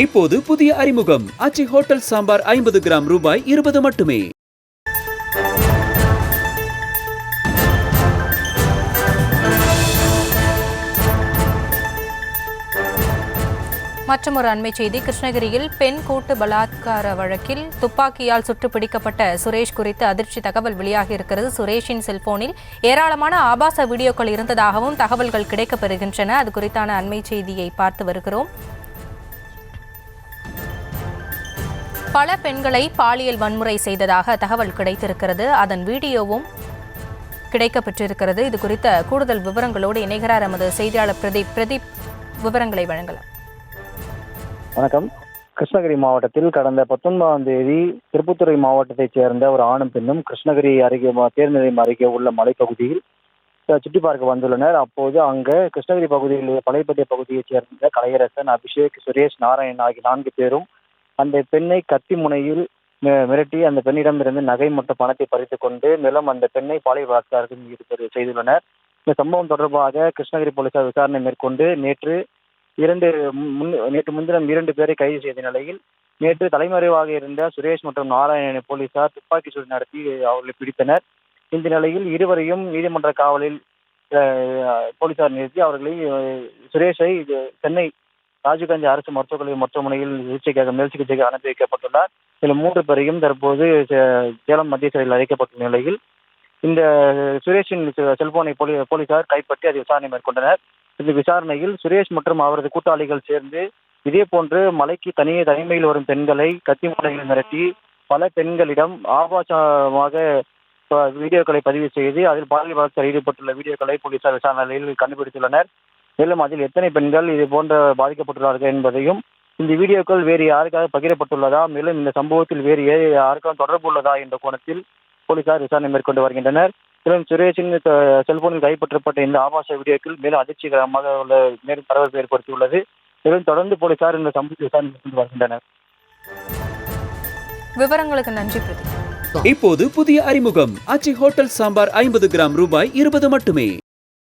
இப்போது புதிய அறிமுகம் ஆச்சி ஹோட்டல் சாம்பார் 50 கிராம் ரூபாய் 20 மட்டுமே. மற்றொரு அண்மை செய்தி. கிருஷ்ணகிரியில் பெண் கூட்டு பலாத்கார வழக்கில் துப்பாக்கியால் சுட்டு பிடிக்கப்பட்ட சுரேஷ் குறித்து அதிர்ச்சி தகவல் வெளியாகி இருக்கிறது. சுரேஷின் செல்போனில் ஏராளமான ஆபாச வீடியோக்கள் இருந்ததாகவும் தகவல்கள் கிடைக்கப்பெறுகின்றன. அது குறித்தான அண்மை செய்தியை பார்த்து வருகிறோம். பல பெண்களை பாலியல் வன்முறை செய்ததாக தகவல் கிடைத்திருக்கிறது. அதன் வீடியோவும் கிடைக்கப்பெற்றிருக்கிறது. இது குறித்த கூடுதல் விவரங்களோடு இணைகிறார் எமது செய்தியாளர் பிரதீப். விவரங்களை வழங்கலாம். வணக்கம். கிருஷ்ணகிரி மாவட்டத்தில் கடந்த 19ஆம் தேதி திருப்பத்தூர் மாவட்டத்தைச் சேர்ந்த ஒரு ஆணும் பெண்ணும் கிருஷ்ணகிரி அருகே தேர்வு நிலையம் அருகே உள்ள மலைப்பகுதியில் சுற்றி பார்க்க வந்துள்ளனர். அப்போது அங்கே கிருஷ்ணகிரி பகுதியில் பழையப்பட்டிய பகுதியைச் சேர்ந்த கலையரசன், அபிஷேக், சுரேஷ், நாராயணன் ஆகிய 4 பேரும் அந்த பெண்ணை கத்தி முனையில் மிரட்டி அந்த பெண்ணிடமிருந்து நகை மற்றும் பணத்தை பறித்துக் கொண்டு மேலும் அந்த பெண்ணை பாலியல் பலாத்காரத்தில் ஈடுபட்டு செய்துள்ளனர். இந்த சம்பவம் தொடர்பாக கிருஷ்ணகிரி போலீசார் விசாரணை மேற்கொண்டு நேற்று முன்தினம் 2 பேரை கைது செய்த நிலையில் நேற்று தலைமறைவாக இருந்த சுரேஷ் மற்றும் நாராயணனை போலீசார் துப்பாக்கி சூடு நடத்தி அவர்களை பிடித்தனர். இந்த நிலையில் இருவரையும் நீதிமன்ற காவலில் போலீசார் நிறுத்தி அவர்களை சுரேஷை சென்னை ராஜீவ்காந்தி அரசு மருத்துவமனையில் மேல் சிகிச்சைக்கு அனுப்பி வைக்கப்பட்டுள்ளார். இதில் 3 பேரையும் தற்போது சேலம் மத்திய சிறையில் அழைக்கப்பட்டுள்ள நிலையில் இந்த சுரேஷின் செல்போனை போலீசார் கைப்பற்றி அதை விசாரணை மேற்கொண்டனர். இந்த விசாரணையில் சுரேஷ் மற்றும் அவரது கூட்டாளிகள் சேர்ந்து இதே போன்று மலைக்கு தனிமையில் வரும் பெண்களை கத்தி முனையில் மிரட்டி பல பெண்களிடம் ஆபாசமாக வீடியோக்களை பதிவு செய்து அதில் பாலியல் பலாத்காரத்தில் ஈடுபட்டுள்ள வீடியோக்களை போலீசார் விசாரணையில் கண்டுபிடித்துள்ளனர். மேலும் அதில் எத்தனை பெண்கள் இது போன்ற பாதிக்கப்பட்டுள்ளார்கள் என்பதையும், இந்த வீடியோக்கள் வேறு யாருக்காக பகிரப்பட்டுள்ளதா, மேலும் இந்த சம்பவத்தில் வேறு யாருக்காவது தொடர்பு உள்ளதா என்ற கோணத்தில் போலீசார் விசாரணை மேற்கொண்டு வருகின்றனர். மேலும் சுரேஷின் செல்போனில் கைப்பற்றப்பட்ட இந்த ஆபாச வீடியோக்கள் மேலும் அதிர்ச்சிகரமாக உள்ள மேலும் பரபரப்பு ஏற்படுத்தியுள்ளது. மேலும் தொடர்ந்து போலீசார் இந்த சம்பவத்தை விசாரணை மேற்கொண்டு வருகின்றனர். விவரங்களுக்கு நன்றி பிரதீப். இப்போது புதிய அறிமுகம் ஆச்சி ஹோட்டல் சாம்பார் 50 கிராம் ரூபாய் 20 மட்டுமே.